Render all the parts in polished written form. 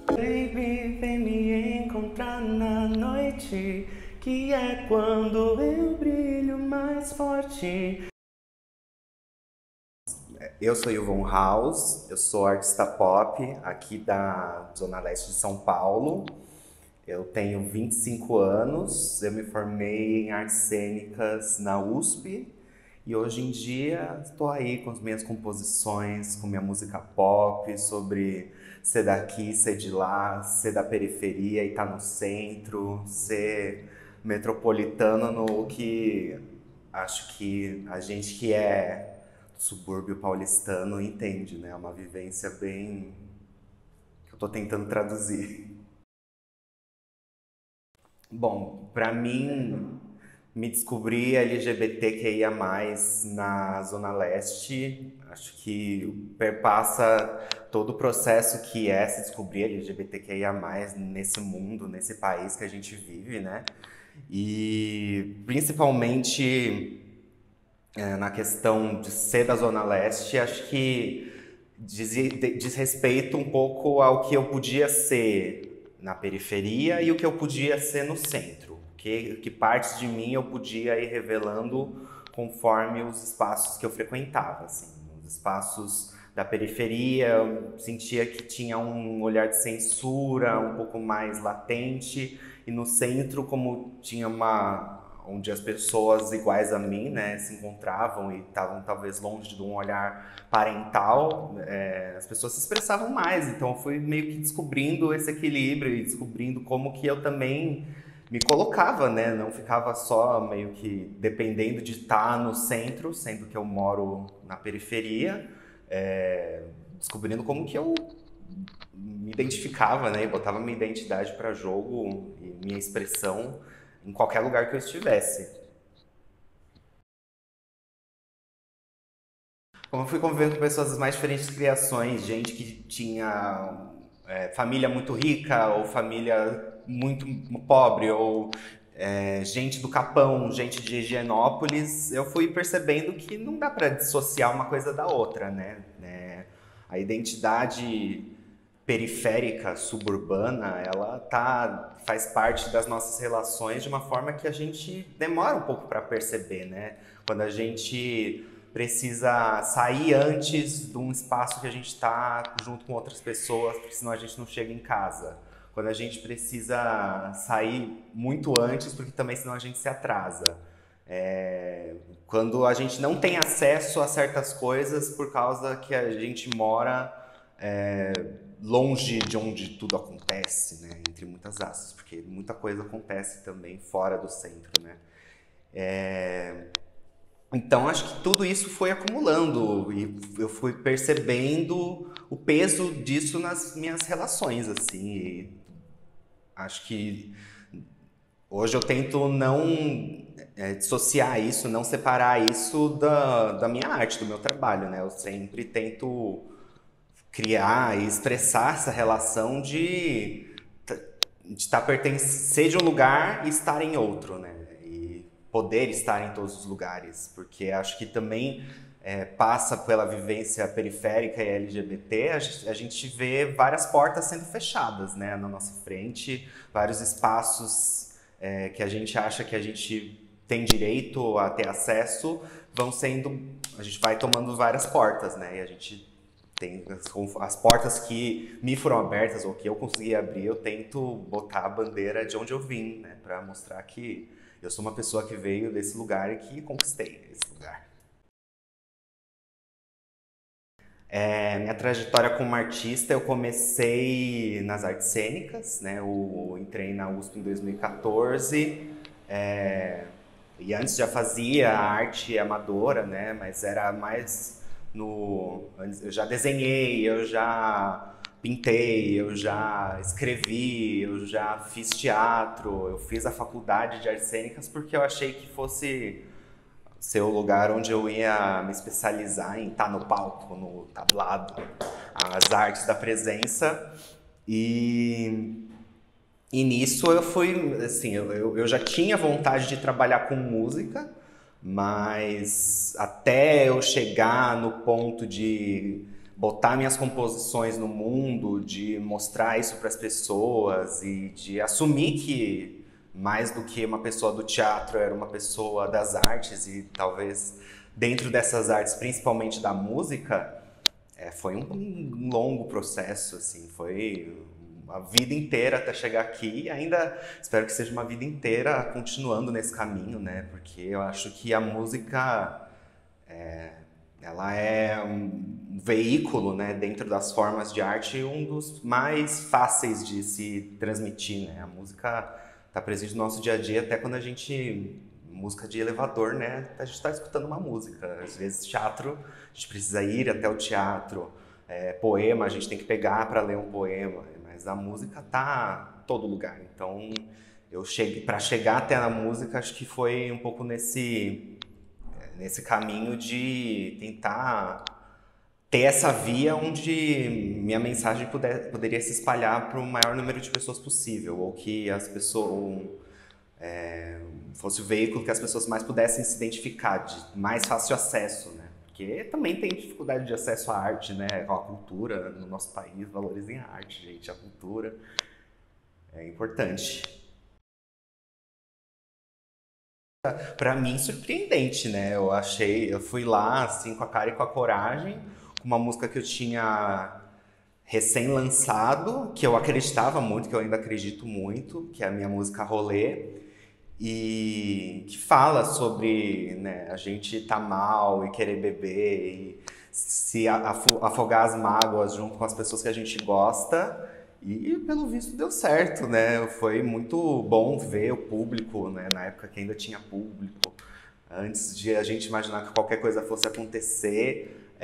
Baby, vem me encontrar na noite, que é quando eu brilho mais forte. Eu sou Yvonne House, eu sou artista pop aqui da Zona Leste de São Paulo. Eu tenho 25 anos, eu me formei em artes cênicas na USP e hoje em dia estou aí com as minhas composições, com minha música pop, sobre ser daqui, ser de lá, ser da periferia e estar no centro, ser metropolitano no que acho que a gente que é do subúrbio paulistano entende, né? É uma vivência bem que eu estou tentando traduzir. Bom, para mim, me descobrir LGBTQIA+, na Zona Leste, acho que perpassa todo o processo que é se descobrir LGBTQIA+, nesse mundo, nesse país que a gente vive, né? E principalmente na questão de ser da Zona Leste, acho que diz respeito um pouco ao que eu podia ser na periferia e o que eu podia ser no centro. Que partes de mim eu podia ir revelando conforme os espaços que eu frequentava. Assim, os espaços da periferia, eu sentia que tinha um olhar de censura um pouco mais latente, e no centro, como tinha onde as pessoas iguais a mim, né, se encontravam e estavam talvez longe de um olhar parental, as pessoas se expressavam mais. Então eu fui meio que descobrindo esse equilíbrio e descobrindo como que eu também me colocava, né, não ficava só meio que dependendo de estar no centro, sendo que eu moro na periferia, descobrindo como que eu me identificava, né, e botava minha identidade para jogo e minha expressão em qualquer lugar que eu estivesse. Como eu fui convivendo com pessoas das mais diferentes criações, gente que tinha família muito rica ou família muito pobre, ou gente do Capão, gente de Higienópolis, eu fui percebendo que não dá para dissociar uma coisa da outra, né? A identidade periférica, suburbana, faz parte das nossas relações de uma forma que a gente demora um pouco para perceber, né? Quando a gente precisa sair antes de um espaço que a gente está junto com outras pessoas, porque senão a gente não chega em casa. Quando a gente precisa sair muito antes, porque também senão a gente se atrasa. Quando a gente não tem acesso a certas coisas por causa que a gente mora longe de onde tudo acontece, né? Entre muitas aspas, porque muita coisa acontece também fora do centro, né? Então acho que tudo isso foi acumulando e eu fui percebendo o peso disso nas minhas relações, assim. E acho que hoje eu tento não dissociar isso, não separar isso da minha arte, do meu trabalho, né? Eu sempre tento criar e expressar essa relação de estar pertencer de um lugar e estar em outro, né? E poder estar em todos os lugares, porque acho que também passa pela vivência periférica e LGBT, a gente vê várias portas sendo fechadas, né, na nossa frente, vários espaços que a gente acha que a gente tem direito a ter acesso, a gente vai tomando várias portas, né, e a gente tem as portas que me foram abertas ou que eu consegui abrir, eu tento botar a bandeira de onde eu vim, né, para mostrar que eu sou uma pessoa que veio desse lugar e que conquistei esse lugar. Minha trajetória como artista, eu comecei nas artes cênicas, né? Eu entrei na USP em 2014, e antes já fazia arte amadora, né? Mas era mais eu já desenhei, eu já pintei, eu já escrevi, eu já fiz teatro, eu fiz a faculdade de artes cênicas porque eu achei que fosse ser o lugar onde eu ia me especializar em estar no palco, no tablado, as artes da presença. E, e nisso eu fui, assim, eu já tinha vontade de trabalhar com música, mas até eu chegar no ponto de botar minhas composições no mundo, de mostrar isso para as pessoas e de assumir que mais do que uma pessoa do teatro era uma pessoa das artes e talvez dentro dessas artes, principalmente da música, foi um longo processo, assim, foi uma vida inteira até chegar aqui e ainda espero que seja uma vida inteira continuando nesse caminho, né? Porque eu acho que a música ela é um veículo, né, dentro das formas de arte, um dos mais fáceis de se transmitir, né? A música está presente no nosso dia a dia até quando a gente música de elevador, né? A gente está escutando uma música. Às vezes teatro, a gente precisa ir até o teatro. Poema, a gente tem que pegar para ler um poema, mas a música tá em todo lugar. Então, eu cheguei para chegar até a música, acho que foi um pouco nesse caminho de tentar ter essa via onde minha mensagem poderia se espalhar para o maior número de pessoas possível, ou que as pessoas fosse o veículo que as pessoas mais pudessem se identificar, de mais fácil acesso, né? Porque também tem dificuldade de acesso à arte, né? À cultura no nosso país, valorizem a arte, gente, a cultura é importante. Pra mim, surpreendente, né? Eu fui lá, assim, com a cara e com a coragem, com uma música que eu tinha recém-lançado, que eu acreditava muito, que eu ainda acredito muito, que é a minha música Rolê, e que fala sobre, né, a gente tá mal e querer beber e se afogar as mágoas junto com as pessoas que a gente gosta. E pelo visto deu certo, né? Foi muito bom ver o público, né? Na época que ainda tinha público, antes de a gente imaginar que qualquer coisa fosse acontecer,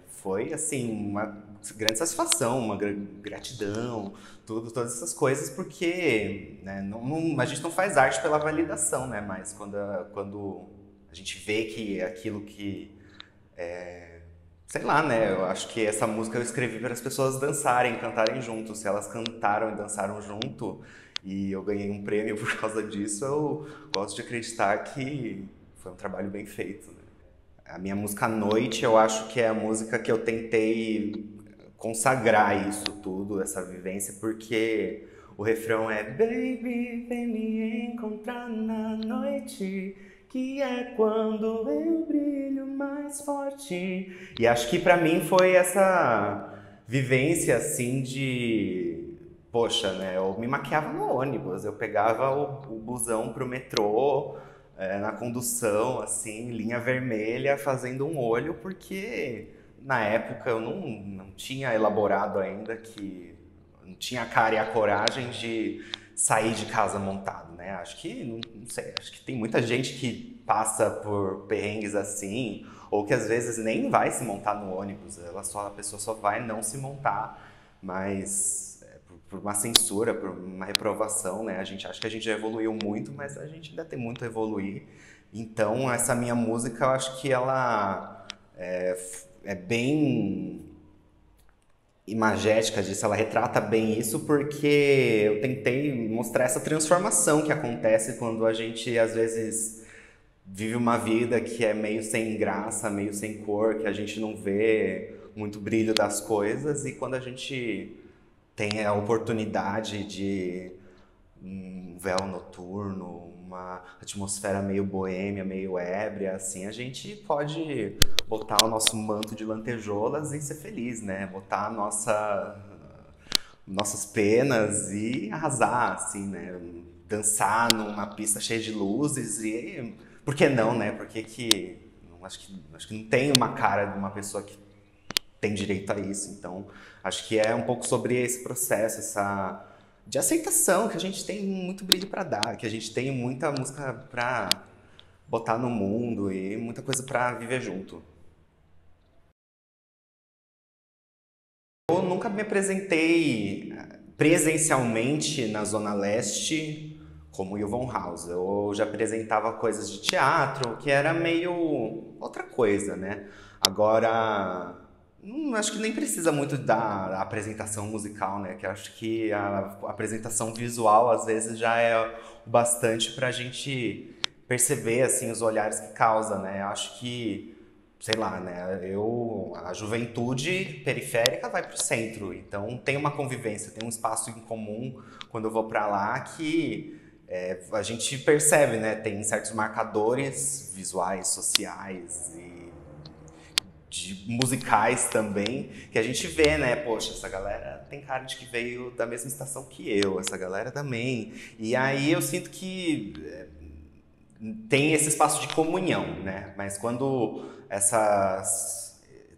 foi assim uma grande satisfação, uma gratidão, todas essas coisas, porque né, a gente não faz arte pela validação, né? Mas quando a gente vê que aquilo que sei lá, né? Eu acho que essa música eu escrevi para as pessoas dançarem, cantarem junto. Se elas cantaram e dançaram junto e eu ganhei um prêmio por causa disso, eu gosto de acreditar que foi um trabalho bem feito, né? A minha música Noite, eu acho que é a música que eu tentei consagrar isso tudo, essa vivência, porque o refrão é Baby, vem me encontrar na noite, que é quando eu brilho mais forte. E acho que pra mim foi essa vivência assim de poxa, né? Eu me maquiava no ônibus, eu pegava o busão pro metrô, na condução, assim, linha vermelha, fazendo um olho, porque na época eu não tinha elaborado ainda que não tinha a cara e a coragem de sair de casa montado, né? Acho que, não sei, acho que tem muita gente que passa por perrengues assim, ou que às vezes nem vai se montar no ônibus, a pessoa só vai não se montar, mas por uma censura, por uma reprovação, né? A gente acha que a gente já evoluiu muito, mas a gente ainda tem muito a evoluir. Então, essa minha música, eu acho que ela é bem imagética disso, ela retrata bem isso porque eu tentei mostrar essa transformação que acontece quando a gente às vezes vive uma vida que é meio sem graça, meio sem cor, que a gente não vê muito brilho das coisas e quando a gente tem a oportunidade de um véu noturno, uma atmosfera meio boêmia, meio ébria, assim, a gente pode botar o nosso manto de lantejoulas e ser feliz, né? Botar nossas penas e arrasar, assim, né? Dançar numa pista cheia de luzes e por que não, né? Acho que não tem uma cara de uma pessoa que tem direito a isso. Então, acho que é um pouco sobre esse processo, essa de aceitação, que a gente tem muito brilho para dar, que a gente tem muita música para botar no mundo e muita coisa para viver junto. Eu nunca me apresentei presencialmente na Zona Leste como Yvonne House. Eu já apresentava coisas de teatro, que era meio outra coisa, né? Agora, acho que nem precisa muito da apresentação musical, né? Que acho que a apresentação visual às vezes já é o bastante para a gente perceber, assim, os olhares que causa, né? Eu acho que, sei lá, né? A juventude periférica vai pro centro, então tem uma convivência, tem um espaço em comum quando eu vou para lá que a gente percebe, né? Tem certos marcadores visuais, sociais e musicais também, que a gente vê, né? Poxa, essa galera tem cara de que veio da mesma estação que eu, essa galera também. E aí eu sinto que tem esse espaço de comunhão, né? Mas quando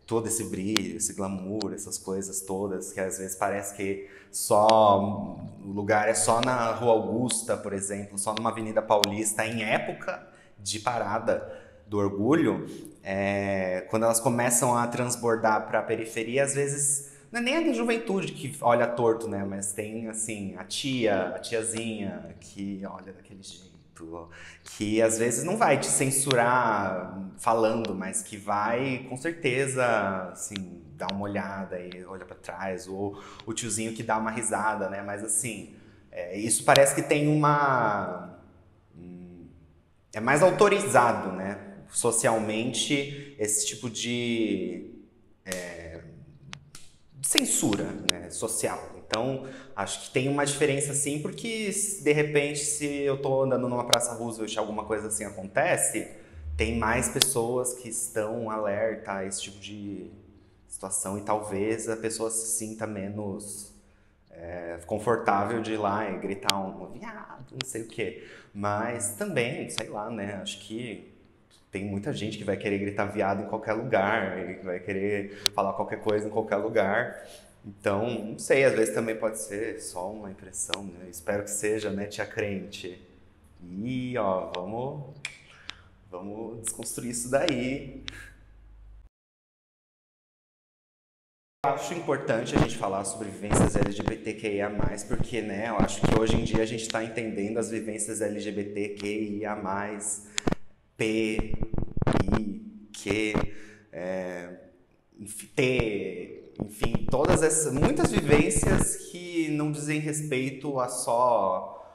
todo esse brilho, esse glamour, essas coisas todas, que às vezes parece que o lugar é só na Rua Augusta, por exemplo, só numa Avenida Paulista, em época de parada do orgulho, quando elas começam a transbordar para a periferia, às vezes não é nem a da juventude que olha torto, né? Mas tem, assim, a tiazinha que olha daquele jeito, que às vezes não vai te censurar falando, mas que vai, com certeza, assim, dar uma olhada e olha para trás, ou o tiozinho que dá uma risada, né? Mas, assim, isso parece que tem é mais autorizado, né? Socialmente, esse tipo de censura, né, social. Então, acho que tem uma diferença sim, porque de repente, se eu tô andando numa Praça Roosevelt e alguma coisa assim acontece, tem mais pessoas que estão alerta a esse tipo de situação e talvez a pessoa se sinta menos confortável de ir lá e gritar um viado, não sei o quê. Mas também, sei lá, né, acho que tem muita gente que vai querer gritar viado em qualquer lugar, e que vai querer falar qualquer coisa em qualquer lugar. Então, não sei, às vezes também pode ser só uma impressão, né? Espero que seja, né, tia crente? E, ó, vamos desconstruir isso daí. Eu acho importante a gente falar sobre vivências LGBTQIA+, porque, né, eu acho que hoje em dia a gente está entendendo as vivências LGBTQIA+, P, I, Q, enfim, muitas vivências que não dizem respeito a só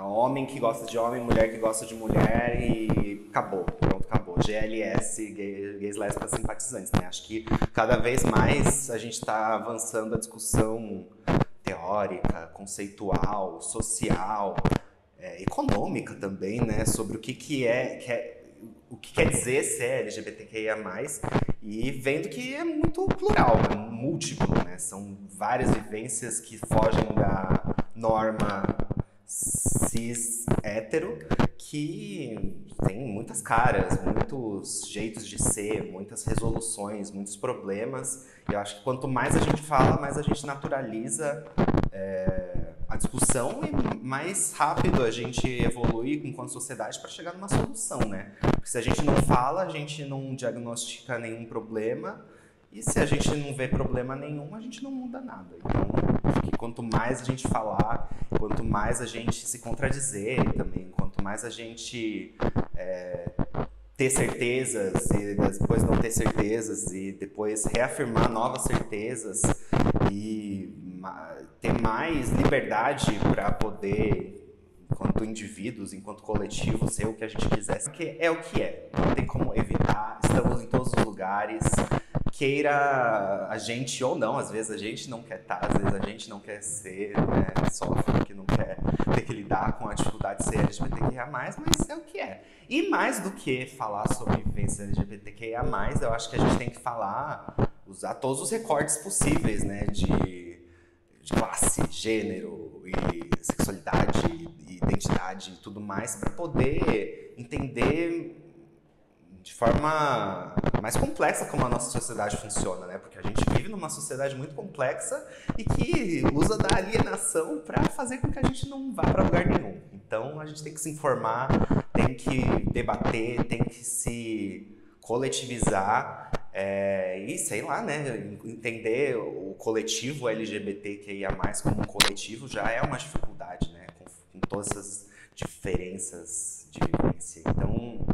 homem que gosta de homem, mulher que gosta de mulher e acabou, pronto, acabou. GLS, gays, lésbicas, simpatizantes, né? Acho que cada vez mais a gente está avançando a discussão teórica, conceitual, social, econômica também, né? Sobre o o que quer dizer ser LGBTQIA+, e vendo que é muito plural, é múltiplo, né? São várias vivências que fogem da norma cis hétero, que tem muitas caras, muitos jeitos de ser, muitas resoluções, muitos problemas. E eu acho que quanto mais a gente fala, mais a gente naturaliza a discussão e mais rápido a gente evolui enquanto sociedade para chegar numa solução, né? Porque se a gente não fala, a gente não diagnostica nenhum problema, e se a gente não vê problema nenhum, a gente não muda nada. Então, acho que quanto mais a gente falar, quanto mais a gente se contradizer também, quanto mais a gente ter certezas e depois não ter certezas e depois reafirmar novas certezas e ter mais liberdade para poder, enquanto indivíduos, enquanto coletivo, ser o que a gente quiser, porque é o que é, não tem como evitar, estamos em todos os lugares, queira a gente ou não, às vezes a gente não quer estar, às vezes a gente não quer ser, né, sofre porque não quer ter que lidar com a dificuldade de ser LGBTQIA+, mas é o que é. E mais do que falar sobre vivência LGBTQIA+, eu acho que a gente tem que usar todos os recortes possíveis, né, de classe, gênero e sexualidade e identidade e tudo mais para poder entender de forma mais complexa como a nossa sociedade funciona, né? Porque a gente vive numa sociedade muito complexa e que usa da alienação para fazer com que a gente não vá para lugar nenhum. Então a gente tem que se informar, tem que debater, tem que se coletivizar e sei lá, né? Entender o coletivo LGBTQIA+, como um coletivo já é uma dificuldade, né? Com todas essas diferenças de vivência. Então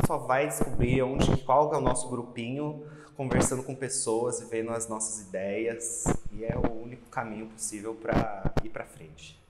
só vai descobrir qual é o nosso grupinho, conversando com pessoas e vendo as nossas ideias, e é o único caminho possível para ir para frente.